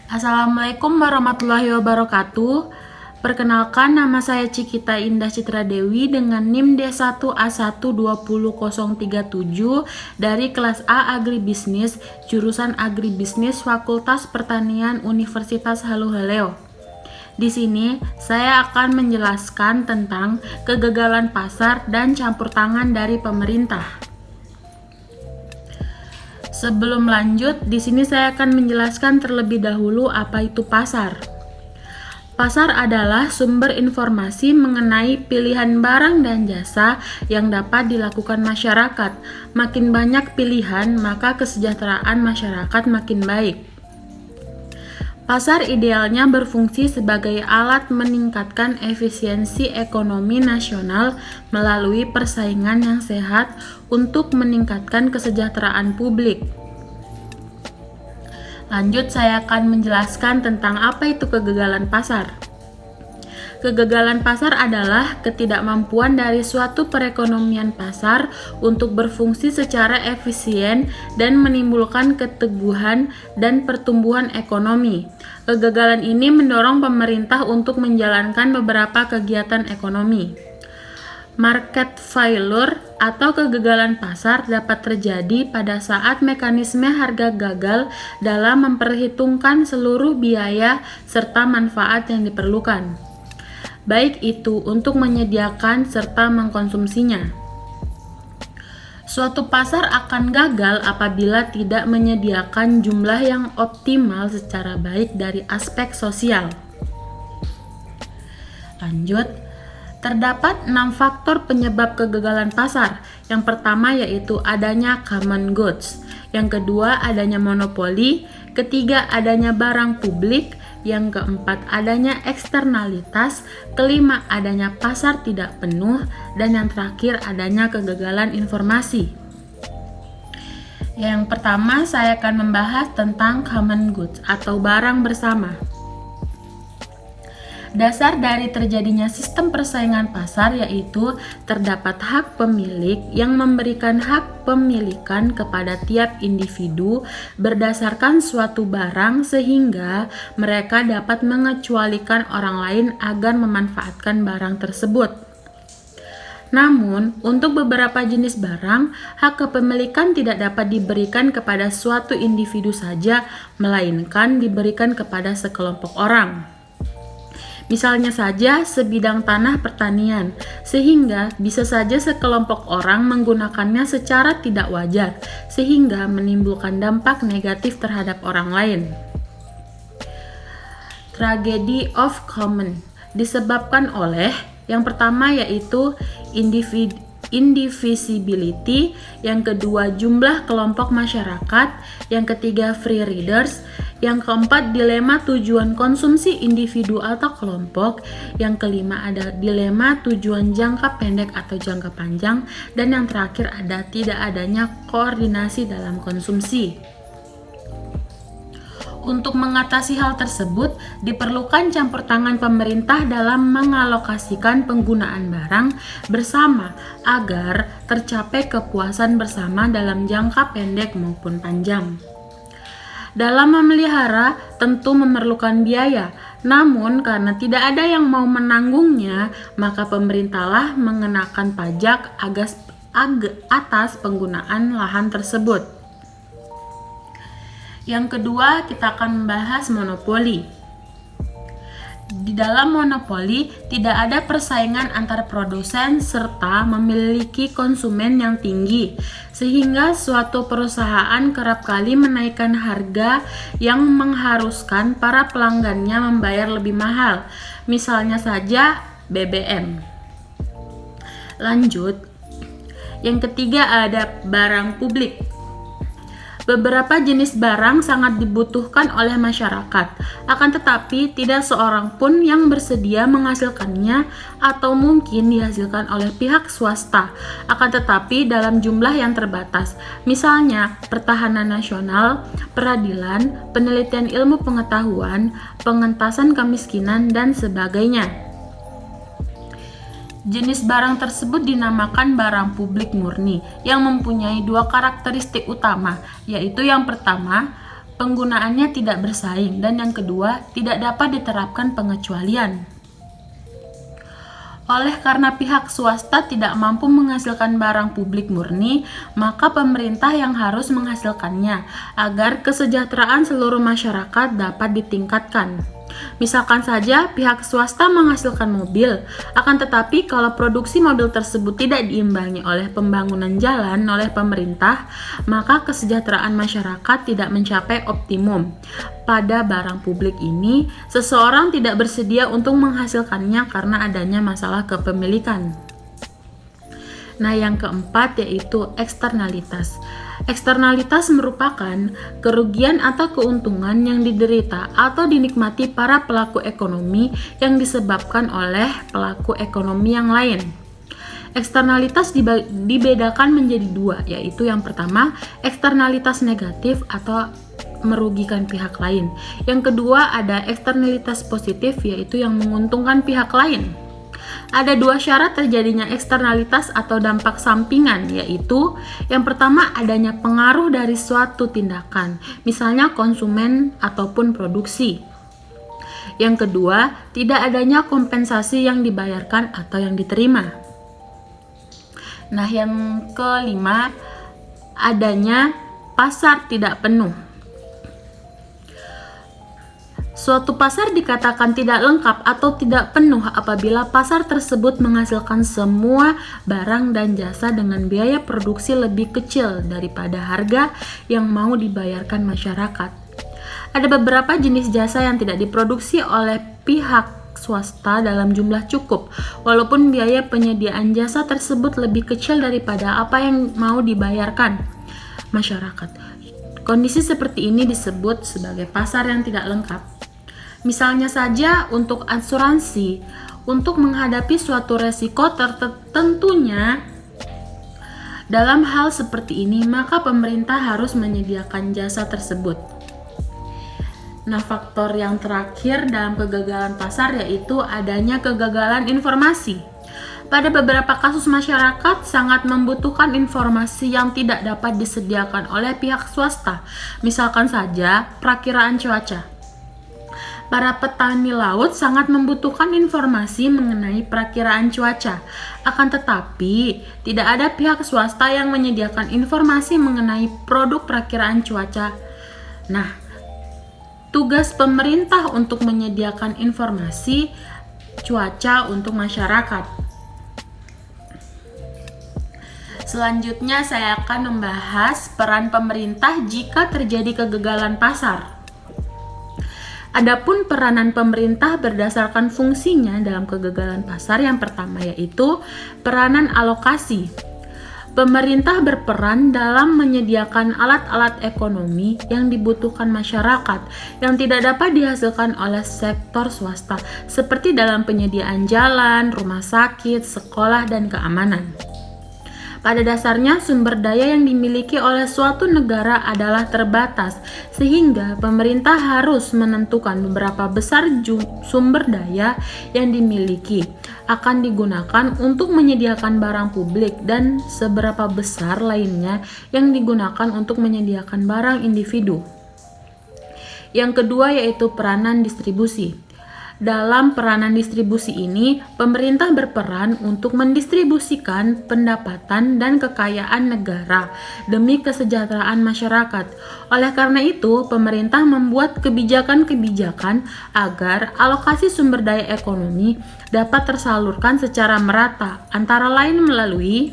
Assalamualaikum warahmatullahi wabarakatuh. Perkenalkan, nama saya Cikita Indah Citra Dewi dengan NIM D1A1200037 dari kelas A Agribisnis, jurusan Agribisnis Fakultas Pertanian Universitas Haluoleo. Di sini saya akan menjelaskan tentang kegagalan pasar dan campur tangan dari pemerintah. Sebelum lanjut, di sini saya akan menjelaskan terlebih dahulu apa itu pasar. Pasar adalah sumber informasi mengenai pilihan barang dan jasa yang dapat dilakukan masyarakat. Makin banyak pilihan, maka kesejahteraan masyarakat makin baik. Pasar idealnya berfungsi sebagai alat meningkatkan efisiensi ekonomi nasional melalui persaingan yang sehat untuk meningkatkan kesejahteraan publik. Lanjut, saya akan menjelaskan tentang apa itu kegagalan pasar. Kegagalan pasar adalah ketidakmampuan dari suatu perekonomian pasar untuk berfungsi secara efisien dan menimbulkan keteguhan dan pertumbuhan ekonomi. Kegagalan ini mendorong pemerintah untuk menjalankan beberapa kegiatan ekonomi. Market failure atau kegagalan pasar dapat terjadi pada saat mekanisme harga gagal dalam memperhitungkan seluruh biaya serta manfaat yang diperlukan, baik itu untuk menyediakan serta mengkonsumsinya. Suatu pasar akan gagal apabila tidak menyediakan jumlah yang optimal secara baik dari aspek sosial. Lanjut, terdapat 6 faktor penyebab kegagalan pasar. Yang pertama yaitu adanya common goods, yang kedua adanya monopoli, ketiga adanya barang publik, yang keempat adanya eksternalitas, kelima adanya pasar tidak penuh, dan yang terakhir adanya kegagalan informasi. Yang pertama saya akan membahas tentang common goods atau barang bersama. Dasar dari terjadinya sistem persaingan pasar yaitu terdapat hak pemilik yang memberikan hak pemilikan kepada tiap individu berdasarkan suatu barang sehingga mereka dapat mengecualikan orang lain agar memanfaatkan barang tersebut. Namun, untuk beberapa jenis barang, hak kepemilikan tidak dapat diberikan kepada suatu individu saja, melainkan diberikan kepada sekelompok orang. Misalnya saja sebidang tanah pertanian, sehingga bisa saja sekelompok orang menggunakannya secara tidak wajar, sehingga menimbulkan dampak negatif terhadap orang lain. Tragedy of common disebabkan oleh yang pertama yaitu indivisibility, yang kedua jumlah kelompok masyarakat, yang ketiga free riders, yang keempat dilema tujuan konsumsi individu atau kelompok, yang kelima ada dilema tujuan jangka pendek atau jangka panjang, dan yang terakhir ada tidak adanya koordinasi dalam konsumsi. Untuk mengatasi hal tersebut, diperlukan campur tangan pemerintah dalam mengalokasikan penggunaan barang bersama agar tercapai kepuasan bersama dalam jangka pendek maupun panjang. Dalam memelihara tentu memerlukan biaya, namun karena tidak ada yang mau menanggungnya, maka pemerintahlah mengenakan pajak atas penggunaan lahan tersebut. Yang kedua, kita akan membahas monopoli. Di dalam monopoli, tidak ada persaingan antar produsen serta memiliki konsumen yang tinggi, sehingga suatu perusahaan kerap kali menaikkan harga yang mengharuskan para pelanggannya membayar lebih mahal. Misalnya saja BBM. Lanjut, yang ketiga ada barang publik. Beberapa jenis barang sangat dibutuhkan oleh masyarakat, akan tetapi tidak seorang pun yang bersedia menghasilkannya atau mungkin dihasilkan oleh pihak swasta, akan tetapi dalam jumlah yang terbatas. Misalnya, pertahanan nasional, peradilan, penelitian ilmu pengetahuan, pengentasan kemiskinan, dan sebagainya. Jenis barang tersebut dinamakan barang publik murni yang mempunyai dua karakteristik utama, yaitu yang pertama, penggunaannya tidak bersaing, dan yang kedua, tidak dapat diterapkan pengecualian. Oleh karena pihak swasta tidak mampu menghasilkan barang publik murni, maka pemerintah yang harus menghasilkannya agar kesejahteraan seluruh masyarakat dapat ditingkatkan. Misalkan saja pihak swasta menghasilkan mobil, akan tetapi kalau produksi mobil tersebut tidak diimbangi oleh pembangunan jalan oleh pemerintah, maka kesejahteraan masyarakat tidak mencapai optimum. Pada barang publik ini, seseorang tidak bersedia untuk menghasilkannya karena adanya masalah kepemilikan. Nah, yang keempat yaitu eksternalitas. Eksternalitas merupakan kerugian atau keuntungan yang diderita atau dinikmati para pelaku ekonomi yang disebabkan oleh pelaku ekonomi yang lain. Eksternalitas dibedakan menjadi dua, yaitu yang pertama, eksternalitas negatif atau merugikan pihak lain. Yang kedua ada eksternalitas positif, yaitu yang menguntungkan pihak lain. Ada dua syarat terjadinya eksternalitas atau dampak sampingan, yaitu yang pertama adanya pengaruh dari suatu tindakan, misalnya konsumen ataupun produksi. Yang kedua, tidak adanya kompensasi yang dibayarkan atau yang diterima. Nah, yang kelima, adanya pasar tidak penuh. Suatu pasar dikatakan tidak lengkap atau tidak penuh apabila pasar tersebut menghasilkan semua barang dan jasa dengan biaya produksi lebih kecil daripada harga yang mau dibayarkan masyarakat. Ada beberapa jenis jasa yang tidak diproduksi oleh pihak swasta dalam jumlah cukup, walaupun biaya penyediaan jasa tersebut lebih kecil daripada apa yang mau dibayarkan masyarakat. Kondisi seperti ini disebut sebagai pasar yang tidak lengkap. Misalnya saja untuk asuransi, untuk menghadapi suatu resiko tertentunya. Dalam hal seperti ini, maka pemerintah harus menyediakan jasa tersebut. Nah, faktor yang terakhir dalam kegagalan pasar yaitu adanya kegagalan informasi. Pada beberapa kasus masyarakat sangat membutuhkan informasi yang tidak dapat disediakan oleh pihak swasta. Misalkan saja perakiraan cuaca. Para petani laut sangat membutuhkan informasi mengenai perakiraan cuaca. Akan tetapi, tidak ada pihak swasta yang menyediakan informasi mengenai produk perakiraan cuaca. Nah, tugas pemerintah untuk menyediakan informasi cuaca untuk masyarakat. Selanjutnya, saya akan membahas peran pemerintah jika terjadi kegagalan pasar. Adapun peranan pemerintah berdasarkan fungsinya dalam kegagalan pasar, yang pertama yaitu peranan alokasi. Pemerintah berperan dalam menyediakan alat-alat ekonomi yang dibutuhkan masyarakat yang tidak dapat dihasilkan oleh sektor swasta, seperti dalam penyediaan jalan, rumah sakit, sekolah, dan keamanan. Pada dasarnya, sumber daya yang dimiliki oleh suatu negara adalah terbatas, sehingga pemerintah harus menentukan beberapa besar sumber daya yang dimiliki akan digunakan untuk menyediakan barang publik dan seberapa besar lainnya yang digunakan untuk menyediakan barang individu. Yang kedua yaitu peranan distribusi. Dalam peranan distribusi ini, pemerintah berperan untuk mendistribusikan pendapatan dan kekayaan negara demi kesejahteraan masyarakat. Oleh karena itu, pemerintah membuat kebijakan-kebijakan agar alokasi sumber daya ekonomi dapat tersalurkan secara merata, antara lain melalui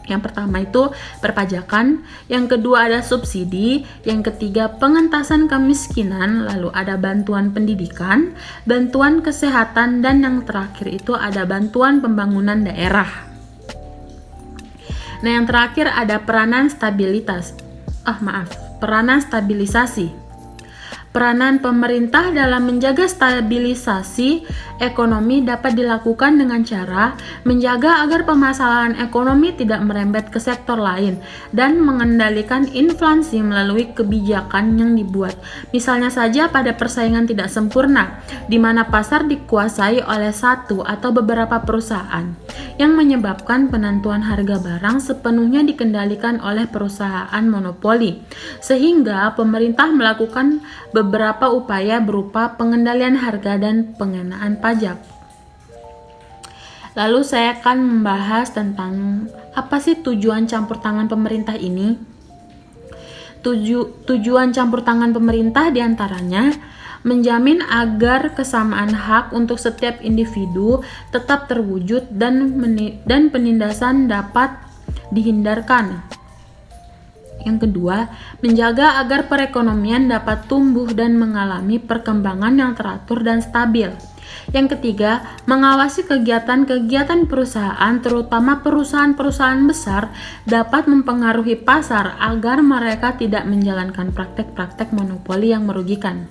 yang pertama itu perpajakan, yang kedua ada subsidi, yang ketiga pengentasan kemiskinan, lalu ada bantuan pendidikan, bantuan kesehatan, dan yang terakhir itu ada bantuan pembangunan daerah. Nah, yang terakhir ada peranan stabilisasi. Peranan pemerintah dalam menjaga stabilisasi ekonomi dapat dilakukan dengan cara menjaga agar permasalahan ekonomi tidak merembet ke sektor lain dan mengendalikan inflasi melalui kebijakan yang dibuat. Misalnya saja pada persaingan tidak sempurna, di mana pasar dikuasai oleh satu atau beberapa perusahaan, yang menyebabkan penentuan harga barang sepenuhnya dikendalikan oleh perusahaan monopoli, sehingga pemerintah melakukan beberapa upaya berupa pengendalian harga dan pengenaan pajak. Lalu saya akan membahas tentang apa sih tujuan campur tangan pemerintah ini. Tujuan campur tangan pemerintah diantaranya menjamin agar kesamaan hak untuk setiap individu tetap terwujud dan penindasan dapat dihindarkan. Yang kedua, menjaga agar perekonomian dapat tumbuh dan mengalami perkembangan yang teratur dan stabil. Yang ketiga, mengawasi kegiatan-kegiatan perusahaan, terutama perusahaan-perusahaan besar, dapat mempengaruhi pasar agar mereka tidak menjalankan praktek-praktek monopoli yang merugikan.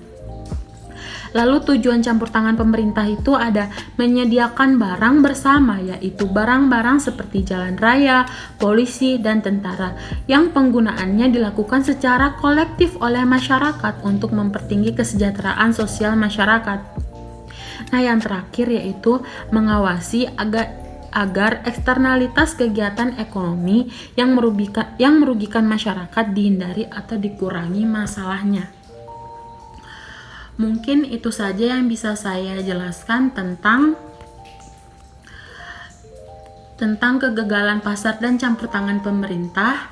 Lalu tujuan campur tangan pemerintah itu ada menyediakan barang bersama, yaitu barang-barang seperti jalan raya, polisi, dan tentara, yang penggunaannya dilakukan secara kolektif oleh masyarakat untuk mempertinggi kesejahteraan sosial masyarakat. Nah, yang terakhir yaitu mengawasi agar eksternalitas kegiatan ekonomi yang merugikan masyarakat dihindari atau dikurangi masalahnya. Mungkin itu saja yang bisa saya jelaskan tentang kegagalan pasar dan campur tangan pemerintah.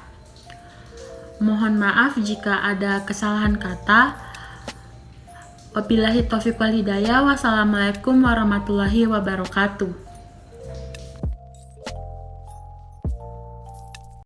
Mohon maaf jika ada kesalahan kata. Wabillahi taufiq wal hidayah. Wassalamualaikum warahmatullahi wabarakatuh.